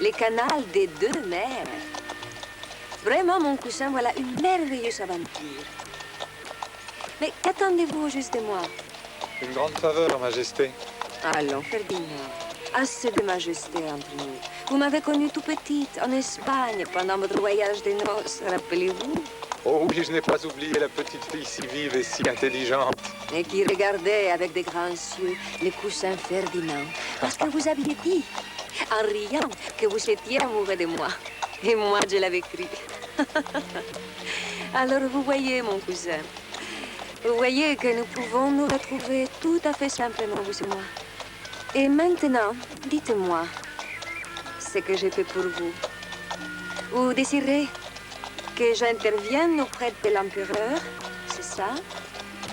Les canals des deux mers. Vraiment, mon cousin, voilà une merveilleuse aventure. Mais qu'attendez-vous au juste de moi? Une grande faveur, Majesté. Allons, Ferdinand. Assez de majesté entre nous. Vous m'avez connue tout petite, en Espagne, pendant votre voyage de noces, rappelez-vous? Oh oui, je n'ai pas oublié la petite fille si vive et si intelligente. Et qui regardait avec des grands yeux le cousin Ferdinand. Parce que vous aviez dit, en riant, que vous étiez amoureux de moi. Et moi, je l'avais cru. Alors, vous voyez, mon cousin, vous voyez que nous pouvons nous retrouver tout à fait simplement, vous et moi. Et maintenant, dites-moi ce que je fais pour vous. Vous désirez que j'intervienne auprès de l'empereur, c'est ça?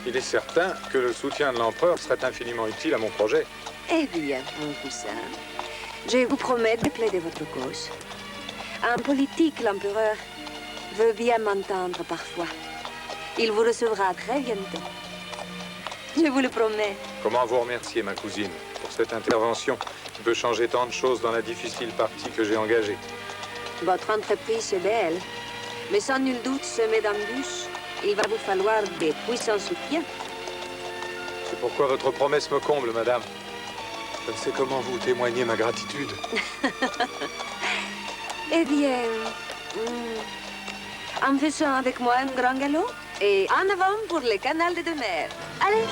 Il est certain que le soutien de l'empereur serait infiniment utile à mon projet. Eh bien, mon cousin, je vous promets de plaider votre cause. En politique, l'empereur veut bien m'entendre parfois. Il vous recevra très bientôt. Je vous le promets. Comment vous remercier, ma cousine, pour cette intervention qui peut changer tant de choses dans la difficile partie que j'ai engagée? Votre entreprise est belle, mais sans nul doute semée d'embûches, il va vous falloir des puissants soutiens. C'est pourquoi votre promesse me comble, madame. Je ne sais comment vous témoigner ma gratitude. Eh bien, en faisant avec moi un grand galop et en avant pour le canal des deux mers. Allez!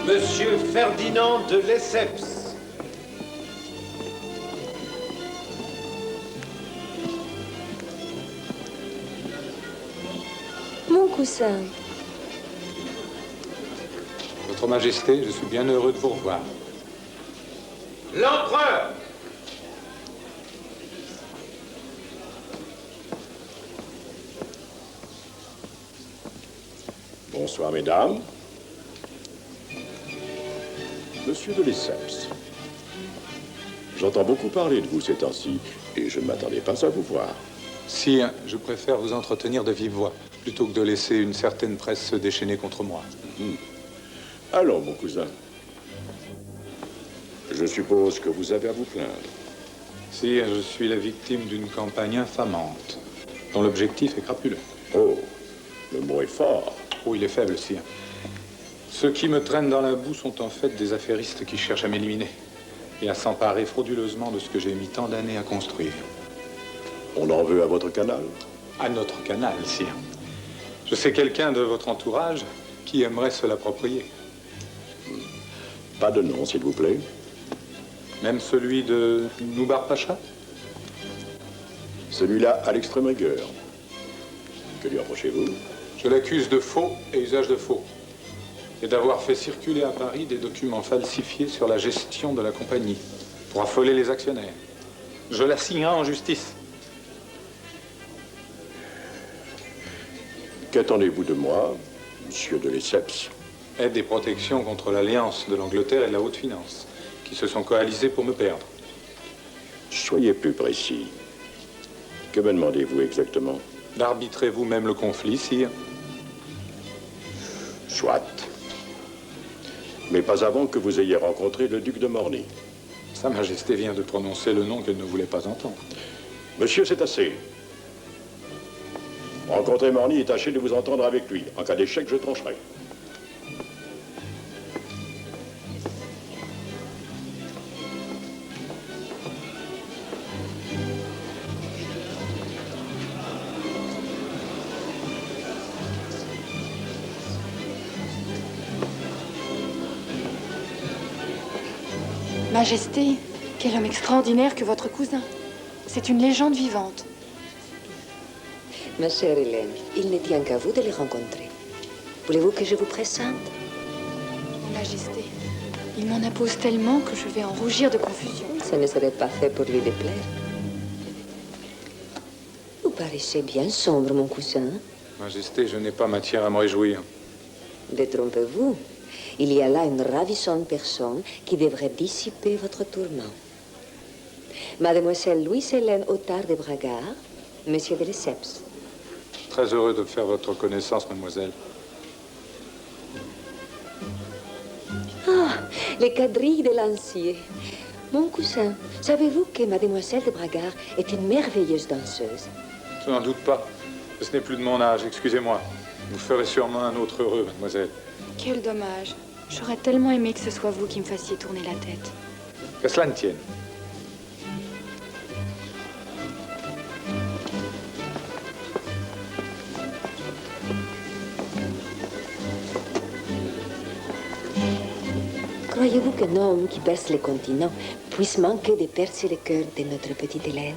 Monsieur Ferdinand de Lesseps. Mon cousin. Votre Majesté, je suis bien heureux de vous revoir. L'empereur. Bonsoir, mesdames. Monsieur de Lesseps, j'entends beaucoup parler de vous ces temps-ci, et je ne m'attendais pas à vous voir. Sire, je préfère vous entretenir de vive voix, plutôt que de laisser une certaine presse se déchaîner contre moi. Allons, mon cousin. Je suppose que vous avez à vous plaindre. Sire, je suis la victime d'une campagne infamante, dont l'objectif est crapuleux. Oh, le mot est fort. Oh, il est faible, sire. Ceux qui me traînent dans la boue sont en fait des affairistes qui cherchent à m'éliminer et à s'emparer frauduleusement de ce que j'ai mis tant d'années à construire. On en veut à votre canal? À notre canal, sire. Je sais quelqu'un de votre entourage qui aimerait se l'approprier. Pas de nom, s'il vous plaît. Même celui de Noubar Pacha? Celui-là à l'extrême rigueur. Que lui approchez-vous? Je l'accuse de faux et usage de faux, et d'avoir fait circuler à Paris des documents falsifiés sur la gestion de la compagnie, pour affoler les actionnaires. Je l'assignerai en justice. Qu'attendez-vous de moi, monsieur de Lesseps? Aide et protection contre l'alliance de l'Angleterre et de la haute finance, qui se sont coalisés pour me perdre. Soyez plus précis. Que me demandez-vous exactement? D'arbitrer vous-même le conflit, sire, Soit. Mais pas avant que vous ayez rencontré le duc de Morny. Sa Majesté vient de prononcer le nom qu'elle ne voulait pas entendre. Monsieur, c'est assez. Rencontrez Morny et tâchez de vous entendre avec lui. En cas d'échec, je trancherai. Majesté, quel homme extraordinaire que votre cousin. C'est une légende vivante. Ma chère Hélène, il ne tient qu'à vous de les rencontrer. Voulez-vous que je vous présente? Majesté, il m'en impose tellement que je vais en rougir de confusion. Ça ne serait pas fait pour lui déplaire. Vous paraissez bien sombre, mon cousin. Majesté, je n'ai pas matière à me réjouir. Détrompez-vous. Il y a là une ravissante personne qui devrait dissiper votre tourment. Mademoiselle Louise-Hélène Otard de Bragard, Monsieur de Lesseps. Très heureux de faire votre connaissance, mademoiselle. Ah, les quadrilles de Lancier. Mon cousin, savez-vous que Mademoiselle de Bragard est une merveilleuse danseuse? Je n'en doute pas. Ce n'est plus de mon âge, excusez-moi. Vous ferez sûrement un autre heureux, mademoiselle. Quel dommage. J'aurais tellement aimé que ce soit vous qui me fassiez tourner la tête. Que cela ne tienne. Croyez-vous qu'un homme qui perce les continents puisse manquer de percer le cœur de notre petite Hélène?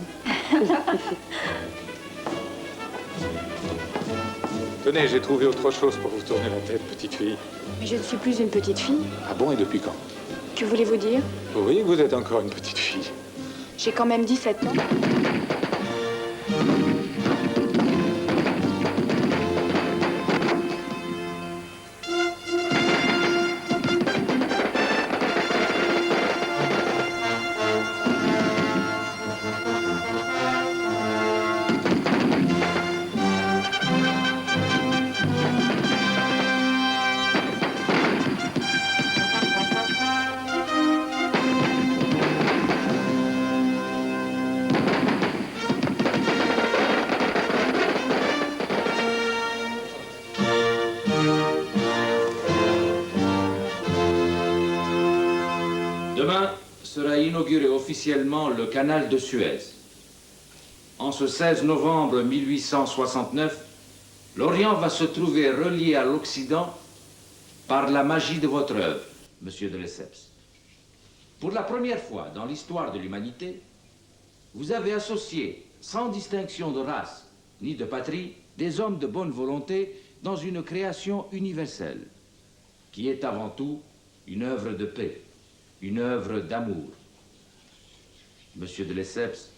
Tenez, j'ai trouvé autre chose pour vous tourner la tête, petite fille. Mais je ne suis plus une petite fille. Ah bon, et depuis quand? Que voulez-vous dire? Vous voyez que vous êtes encore une petite fille. J'ai quand même 17 ans. Demain sera inauguré officiellement le canal de Suez. En ce 16 novembre 1869, l'Orient va se trouver relié à l'Occident par la magie de votre œuvre, Monsieur de Lesseps. Pour la première fois dans l'histoire de l'humanité, vous avez associé, sans distinction de race ni de patrie, des hommes de bonne volonté dans une création universelle, qui est avant tout une œuvre de paix. Une œuvre d'amour. Monsieur de Lesseps,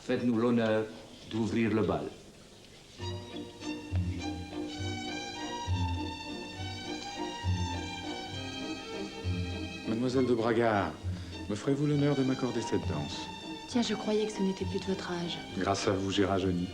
faites-nous l'honneur d'ouvrir le bal. Mademoiselle de Bragard, me ferez-vous l'honneur de m'accorder cette danse? Tiens, je croyais que ce n'était plus de votre âge. Grâce à vous, j'ai rajeuni.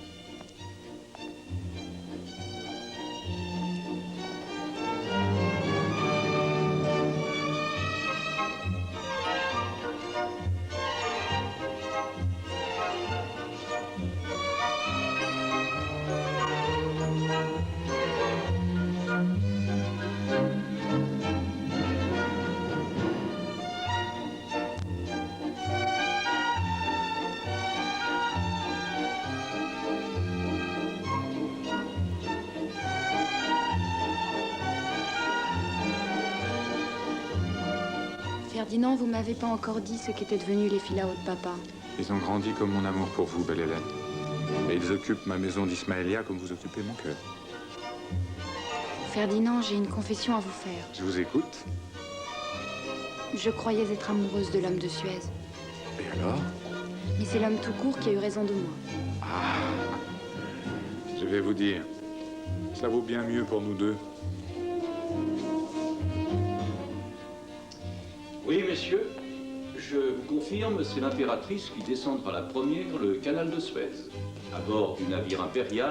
Ferdinand, vous m'avez pas encore dit ce qu'étaient devenus les Filao de papa. Ils ont grandi comme mon amour pour vous, belle Hélène. Et ils occupent ma maison d'Ismaélia comme vous occupez mon cœur. Ferdinand, j'ai une confession à vous faire. Je vous écoute. Je croyais être amoureuse de l'homme de Suez. Et alors? Mais c'est l'homme tout court qui a eu raison de moi. Ah, je vais vous dire, ça vaut bien mieux pour nous deux. Oui, messieurs, je vous confirme, c'est l'impératrice qui descendra la première le canal de Suez, à bord du navire impérial